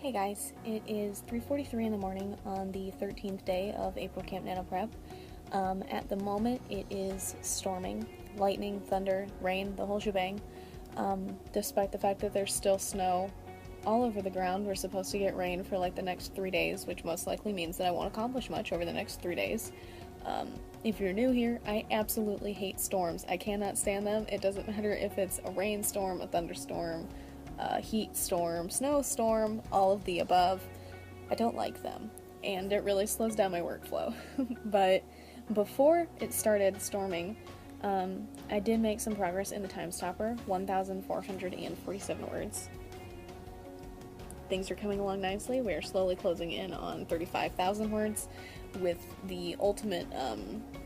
Hey guys, it is 3:43 in the morning on the 13th day of April CampNaNo prep. At the moment it is storming, lightning, thunder, rain, the whole shebang. Despite the fact that there's still snow all over the ground, we're supposed to get rain for like the next 3 days, which most likely means that I won't accomplish much over the next 3 days. If you're new here, I absolutely hate storms. I cannot stand them. It doesn't matter if it's a rainstorm, a thunderstorm, heat storm, snowstorm, all of the above. I don't like them, and it really slows down my workflow. But before it started storming, I did make some progress in the time stopper, 1,447 words. Things are coming along nicely. We are slowly closing in on 35,000 words, with the ultimate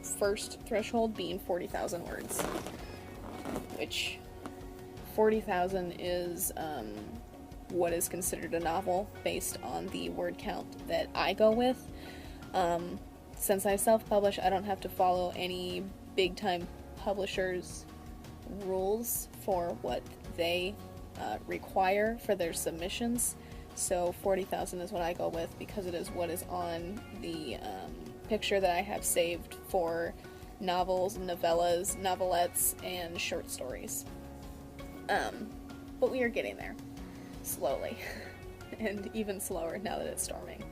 first threshold being 40,000 words, which 40,000 is what is considered a novel based on the word count that I go with. Since I self-publish, I don't have to follow any big-time publishers' rules for what they require for their submissions. So 40,000 is what I go with because it is what is on the picture that I have saved for novels, novellas, novelettes, and short stories. But we are getting there, slowly, and even slower now that it's storming.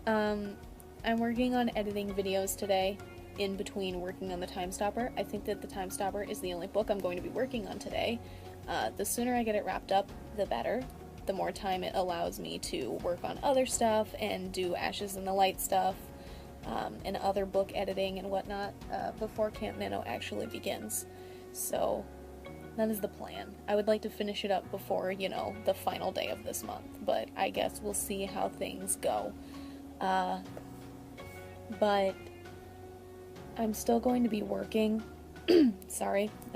I'm working on editing videos today, in between working on the time stopper. I think that the time stopper is the only book I'm going to be working on today. The sooner I get it wrapped up, the better. The more time it allows me to work on other stuff and do Ashes in the Light stuff, and other book editing and whatnot, before CampNaNo actually begins. So that is the plan. I would like to finish it up before, the final day of this month, but I guess we'll see how things go. But I'm still going to be working, I'm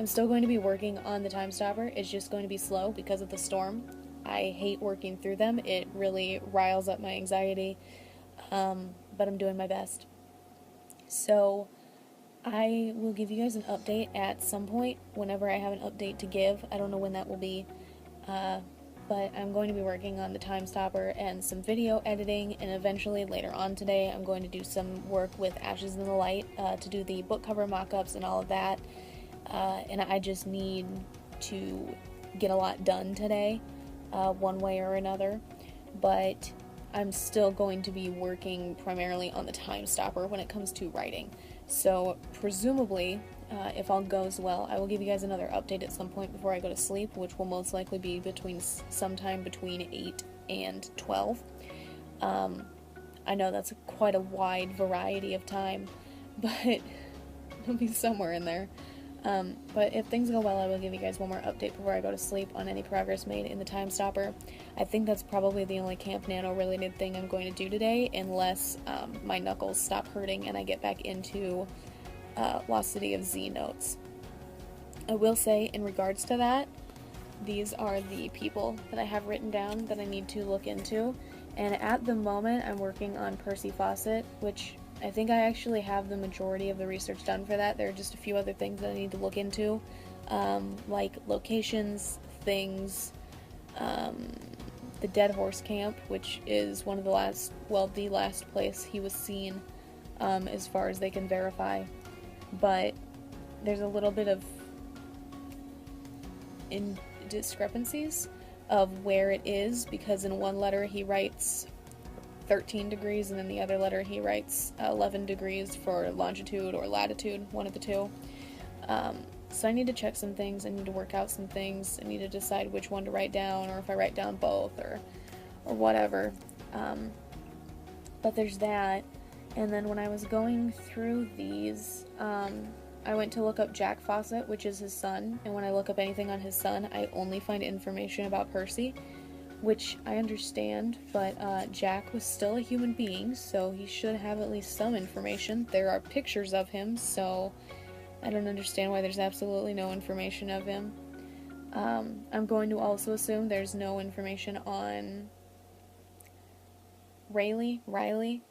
still going to be working on the time stopper. It's just going to be slow because of the storm. I hate working through them. It really riles up my anxiety, but I'm doing my best. So I will give you guys an update at some point, whenever I have an update to give. I don't know when that will be, but I'm going to be working on the time stopper and some video editing, and eventually later on today I'm going to do some work with Ashes in the Light to do the book cover mock-ups and all of that, and I just need to get a lot done today, one way or another, but I'm still going to be working primarily on the time stopper when it comes to writing. So presumably, if all goes well, I will give you guys another update at some point before I go to sleep, which will most likely be sometime between 8 and 12. I know that's quite a wide variety of time, but it'll be somewhere in there. But if things go well, I will give you guys one more update before I go to sleep on any progress made in the time stopper. I think that's probably the only CampNaNo related thing I'm going to do today, unless my knuckles stop hurting and I get back into Lost City of Z notes. I will say, in regards to that, these are the people that I have written down that I need to look into, and at the moment I'm working on Percy Fawcett, which I think I actually have the majority of the research done for that. There are just a few other things that I need to look into, like locations, things, the Dead Horse Camp, which is one of the the last place he was seen, as far as they can verify. But there's a little bit of discrepancies of where it is, because in one letter he writes 13 degrees, and in the other letter he writes 11 degrees for longitude or latitude, one of the two. So I need to check some things, I need to work out some things, I need to decide which one to write down, or if I write down both, or whatever. But there's that, and then when I was going through these, I went to look up Jack Fawcett, which is his son, and when I look up anything on his son, I only find information about Percy, which I understand, but Jack was still a human being, so he should have at least some information. There are pictures of him, so I don't understand why there's absolutely no information of him. I'm going to also assume there's no information on Riley,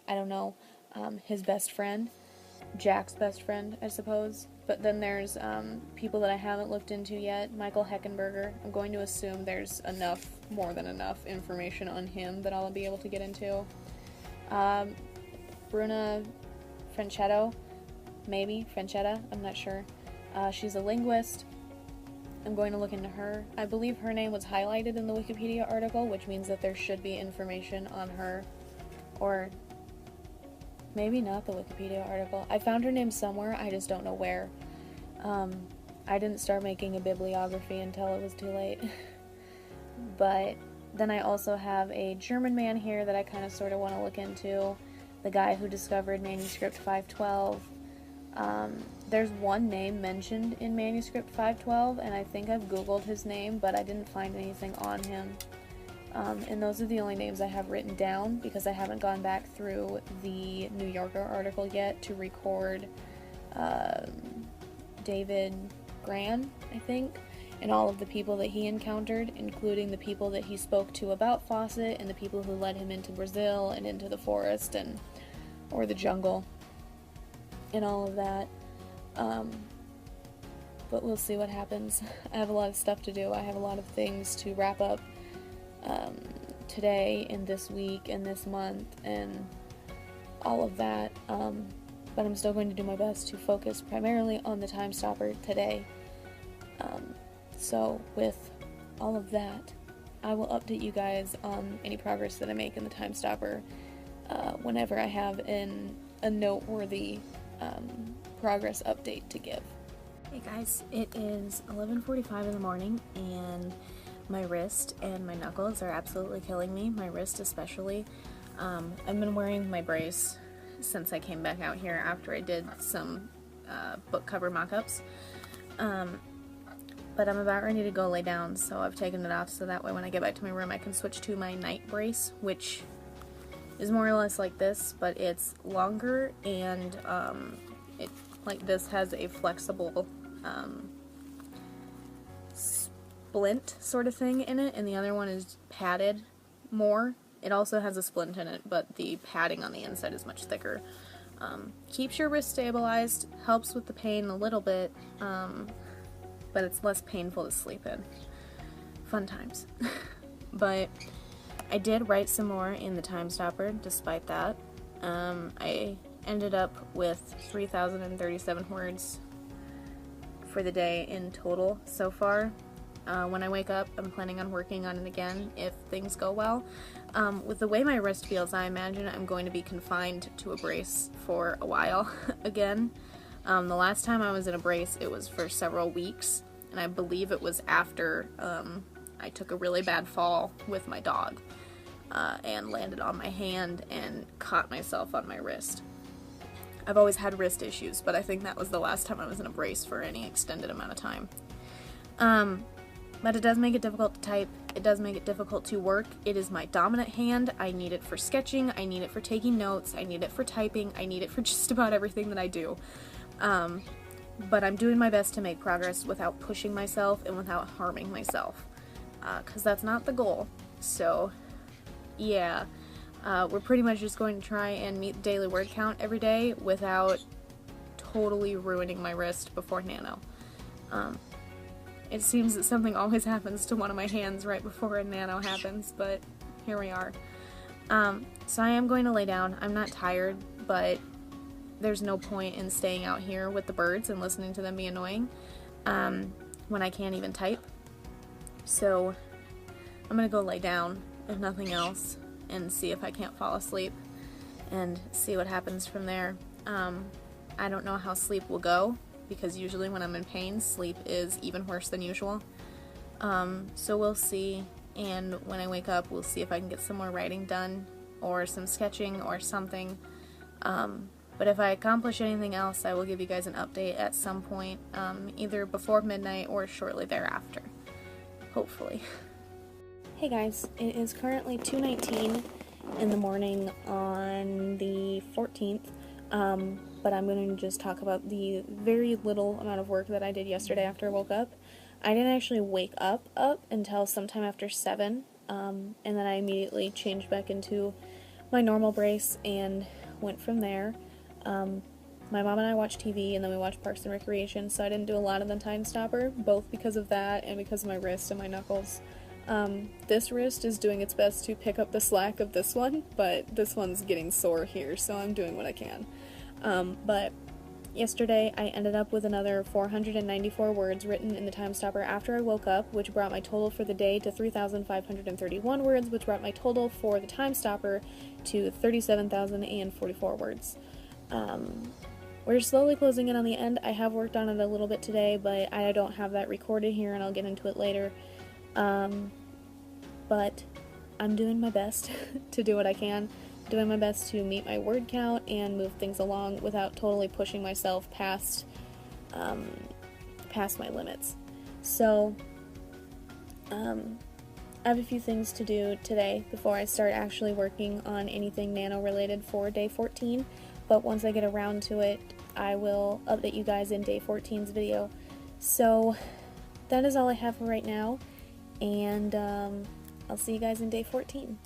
I don't know, his best friend. Jack's best friend, I suppose. But then there's people that I haven't looked into yet. Michael Heckenberger. I'm going to assume there's more than enough information on him that I'll be able to get into. Bruna Franchetto, maybe Franchetta, I'm not sure. She's a linguist. I'm going to look into her. I believe her name was highlighted in the Wikipedia article, which means that there should be information on her. Or maybe not the Wikipedia article. I found her name somewhere, I just don't know where. I didn't start making a bibliography until it was too late. But then I also have a German man here that I kind of sort of want to look into. The guy who discovered manuscript 512. There's one name mentioned in manuscript 512, and I think I've googled his name, but I didn't find anything on him. And those are the only names I have written down, because I haven't gone back through the New Yorker article yet to record David Gran, I think, and all of the people that he encountered, including the people that he spoke to about Fawcett, and the people who led him into Brazil and into the forest or the jungle and all of that. But we'll see what happens. I have a lot of stuff to do. I have a lot of things to wrap up today and this week and this month and all of that. But I'm still going to do my best to focus primarily on the Time Stopper today. So with all of that, I will update you guys on any progress that I make in the Time Stopper whenever I have a noteworthy progress update to give. Hey guys, it is 11:45 in the morning and my wrist and my knuckles are absolutely killing me, my wrist especially. I've been wearing my brace since I came back out here after I did some book cover mock-ups. But I'm about ready to go lay down, so I've taken it off so that way when I get back to my room I can switch to my night brace, which is more or less like this, but it's longer and it, like this, has a flexible splint sort of thing in it, and the other one is padded more. It also has a splint in it, but the padding on the inside is much thicker. Keeps your wrist stabilized, helps with the pain a little bit, but it's less painful to sleep in. Fun times. But I did write some more in the Time Stopper despite that. I ended up with 3,037 words for the day in total so far. When I wake up, I'm planning on working on it again if things go well. With the way my wrist feels, I imagine I'm going to be confined to a brace for a while again. The last time I was in a brace, it was for several weeks, and I believe it was after I took a really bad fall with my dog and landed on my hand and caught myself on my wrist. I've always had wrist issues, but I think that was the last time I was in a brace for any extended amount of time. But it does make it difficult to type. It does make it difficult to work. It is my dominant hand. I need it for sketching. I need it for taking notes. I need it for typing. I need it for just about everything that I do. But I'm doing my best to make progress without pushing myself and without harming myself. Because that's not the goal. So, yeah. We're pretty much just going to try and meet the daily word count every day without totally ruining my wrist before Nano. It seems that something always happens to one of my hands right before a Nano happens, but here we are. So I am going to lay down. I'm not tired, but there's no point in staying out here with the birds and listening to them be annoying when I can't even type. So I'm going to go lay down, if nothing else, and see if I can't fall asleep and see what happens from there. I don't know how sleep will go, because usually when I'm in pain, sleep is even worse than usual. So we'll see, and when I wake up, we'll see if I can get some more writing done, or some sketching, or something. But if I accomplish anything else, I will give you guys an update at some point, either before midnight or shortly thereafter. Hopefully. Hey guys, it is currently 2:19 in the morning on the 14th. But I'm going to just talk about the very little amount of work that I did yesterday after I woke up. I didn't actually wake up until sometime after 7, and then I immediately changed back into my normal brace and went from there. my mom and I watch TV, and then we watch Parks and Recreation, so I didn't do a lot of the time stopper, both because of that and because of my wrist and my knuckles. This wrist is doing its best to pick up the slack of this one, but this one's getting sore here, so I'm doing what I can. But yesterday I ended up with another 494 words written in the time stopper after I woke up, which brought my total for the day to 3,531 words, which brought my total for the time stopper to 37,044 words. We're slowly closing in on the end. I have worked on it a little bit today, but I don't have that recorded here, and I'll get into it later. But I'm doing my best to do what I can, doing my best to meet my word count and move things along without totally pushing myself past my limits. So, I have a few things to do today before I start actually working on anything nano related for day 14, but once I get around to it, I will update you guys in day 14's video. So, that is all I have for right now, and I'll see you guys in day 14.